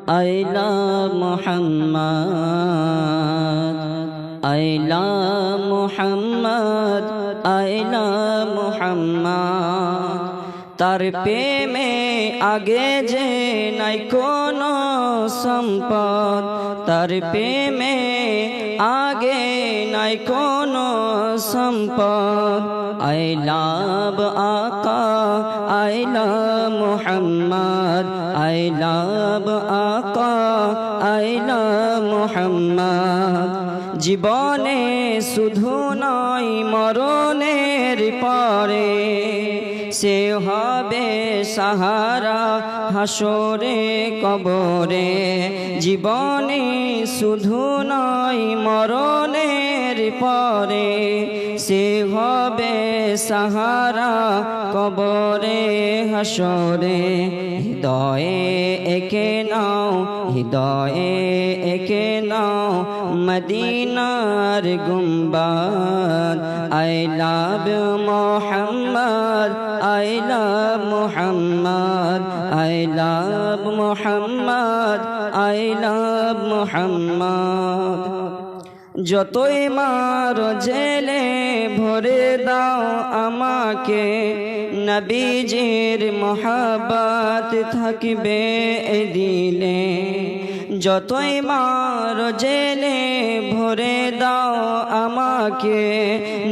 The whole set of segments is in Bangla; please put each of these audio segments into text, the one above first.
I love Muhammad, I love Muhammad, I love Muhammad. তার প্রেমে আগে যে নাই কোনো সম্পদ, তার প্রেমে আগে নাই কোনো সম্পদ। I love Aqa, I love Muhammad, I love Aqa, I love Muhammad. জীবনে শুধু নয় মরণের পরে সে হবে সাহারা হাসরে কবরে। জীবনে শুধু নয় মরণের পরে সে হবে সাহারা কবরে হাসরে। হৃদয়ে একে নাও, হৃদয়ে একে নাও মদিনার গুম্বাদ। I love Muhammad, I love Muhammad, I love Muhammad, I love Muhammad. যতই মার জেলে ভরে দাও আমাকে, নবীজির মহব্বত থাকবে এ দিলে। যতই মার জেলে ভরে দাও আমাকে,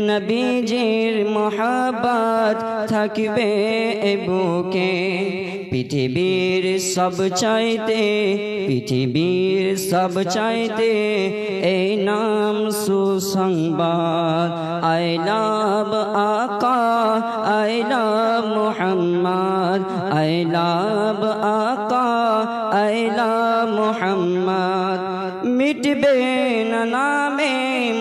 নবীজির মহব্বত থাকবে এ বুকে। পৃথিবীর সব চাইতে, পৃথিবীর সব চাইতে এই নাম সুসংবাদ। I love Aqa, I love Muhammad, I love Aqa, I love Muhammad. মিটবে না নামে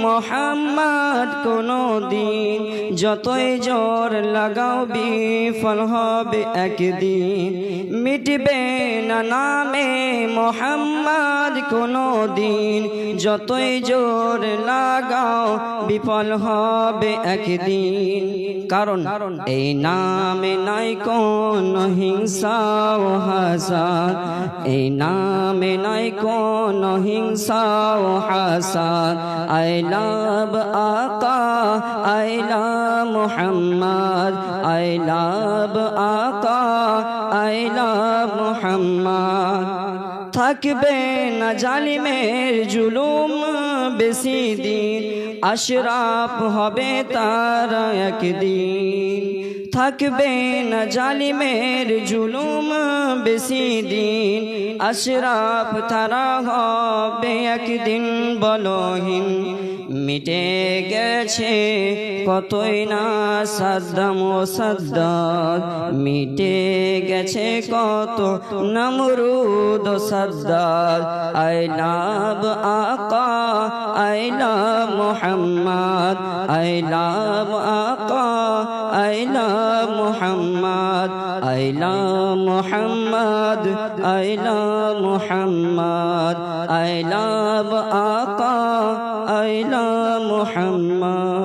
মোহাম্মদ কোনো দিন, যতই জোর লাগাও বিফল হবে একদিন। মিটবে না নামে মোহাম্মদ কোনো দিন, যতই জোর লাগাও বিফল হবে একদিন। কারণ এই নামে নাই কোন হিংসা ও হাসাদ, এই নামে নাই কোন হিংসা ও হাসাদ। I love Aqa, I love Muhammad, I love Aqa, I love Muhammad. থাকবে না জালিমের জুলুম বেশি দিন, আশরাফ হবে তারা একদিন। থাকবে না জালিমের জুলুম বেশি দিন, আশরাফ তারা হবে একদিন বলহীন। মিটে গেছে কতই না সাদ্দাম ও সাদ্দাত, মিটে গেছে কত নমরুদ ও সাদ্দাত। I love Aqa, I love Muhammad, I love Aqa, I love Muhammad, I love Muhammad, I love Muhammad, I love Aqa, I love Muhammad.